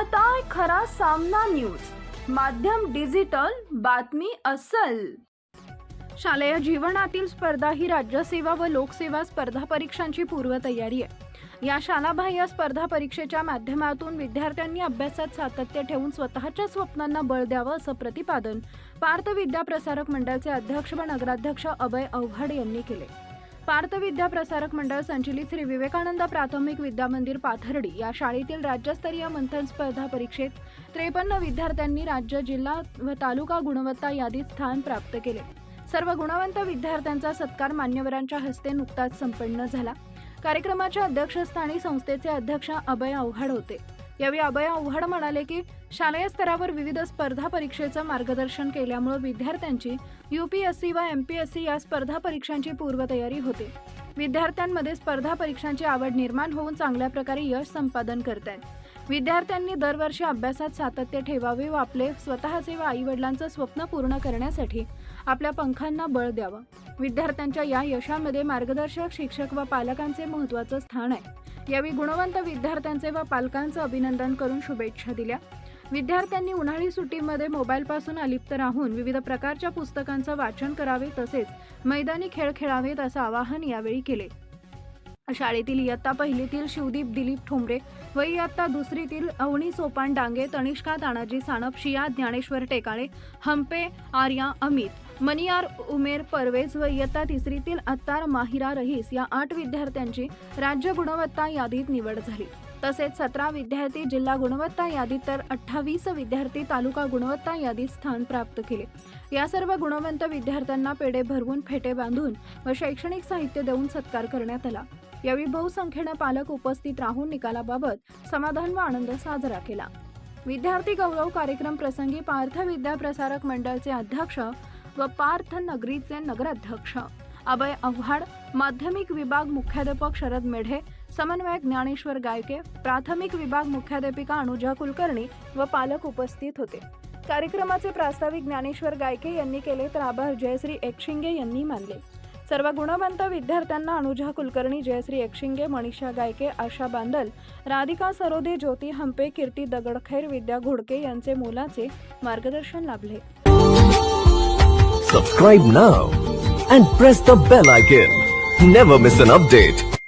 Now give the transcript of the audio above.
पाहताय खरा सामना न्यूज, माध्यम डिजिटल, बातमी अस्सल। शालेय जीवनातील स्पर्धा ही राज्यसेवा व लोकसेवा स्पर्धा परीक्षांची पूर्वतयारी आहे। या शालाबाह्य स्पर्धा परीक्षेच्या माध्यमातून विद्यार्थ्यांनी अभ्यासात सातत्य ठेवून स्वतःच्या स्वप्नांना बळ द्यावं असं प्रतिपादन पार्थ विद्या प्रसारक मंडळाचे अध्यक्ष व नगराध्यक्ष अभय अवघड यांनी केले। पार्थ विद्या प्रसारक मंडळ संचलित श्री विवेकानंद प्राथमिक विद्या मंदिर पाथर्डी या शाळेतील राज्यस्तरीय मंथन स्पर्धा परीक्षेत 53 विद्यार्थ्यांनी राज्य, जिल्हा व तालुका गुणवत्ता यादीत स्थान प्राप्त केले। सर्व गुणवंत विद्यार्थ्यांचा सत्कार मान्यवरांच्या हस्ते नुकताच संपन्न झाला। कार्यक्रमाच्या अध्यक्षस्थानी संस्थेचे अध्यक्ष अभय अवघड होते। यावेळी अभय अवघड म्हणाले की शालेय स्तरावर विविध स्पर्धा परीक्षेचं मार्गदर्शन केल्यामुळे विद्यार्थ्यांची UPSC व MPSC या स्पर्धा परीक्षांची पूर्वतयारी होते। विद्यार्थ्यांमध्ये स्पर्धा परीक्षांची आवड निर्माण होऊन चांगल्या प्रकारे यश संपादन करतात। विद्यार्थ्यांनी दरवर्षी अभ्यासात सातत्य ठेवावे व आपले स्वतःचे व आई-वडिलांचं स्वप्न पूर्ण करण्यासाठी आपल्या पंखांना बळ द्यावं। विद्यार्थ्यांच्या या यशामध्ये मार्गदर्शक, शिक्षक व पालकांचे महत्त्वाचं स्थान आहे। यावेळी गुणवंत विद्यार्थ्यांचे व पालकांचं अभिनंदन करून शुभेच्छा दिल्या। विद्यार्थ्यांनी उन्हाळी सुट्टीमध्ये मोबाईलपासून अलिप्त राहून विविध प्रकारच्या पुस्तकांचं वाचन करावे तसेच मैदानी खेळ खेळावेत असं आवाहन यावेळी केले। शाळेतील इयत्ता पहिलीतील शिवदीप दिलीप ठोंबरे व इयत्ता दुसरीतील अवनी सोपान डांगे, तनिष्का तानाजी सानप, शिया ज्ञानेश्वर टेकाळे, हंपे आर्या अमित, मनियार उमेर परवेज व इयत्ता तिसरीतील अत्तार माहिरा रहीस या 8 विद्यार्थ्यांची राज्य गुणवत्ता यादीत निवड झाली। तसेच 17 विद्यार्थी जिल्हा गुणवत्ता यादीत तर 28 विद्यार्थी तालुका गुणवत्ता यादीत स्थान प्राप्त केले। या सर्व गुणवंत विद्यार्थ्यांना पेढे भरवून, फेटे बांधून व शैक्षणिक साहित्य देऊन सत्कार करण्यात आला। यावेळी बहुसंख्येने पालक उपस्थित राहून निकालाबाबत समाधान व आनंद साजरा केला। विद्यार्थी गौरव कार्यक्रम प्रसंगी पार्थ विद्या प्रसारक मंडळाचे अध्यक्ष व पार्थ नगरीचे नगराध्यक्ष अभय अवघड, माध्यमिक विभाग मुख्याध्यापक शरद मेढे, समन्वयक ज्ञानेश्वर गायके, प्राथमिक विभाग मुख्याध्यापिका अनुजा कुलकर्णी व पालक उपस्थित होते। कार्यक्रमाचे प्रास्ताविक ज्ञानेश्वर गायके यांनी केले तर आभार जयश्री एकशिंगे यांनी मानले। सर्व गुणवंत विद्यार्थ्यांना अनुजा कुलकर्णी, जयश्री एकशिंगे, मनीषा गायके, आशा बांदल, राधिका सरोदे, ज्योती हंपे, कीर्ती दगडखैर, विद्या घोडके यांचे मोलाचे मार्गदर्शन लाभले। Subscribe now and press the bell icon. Never miss an update.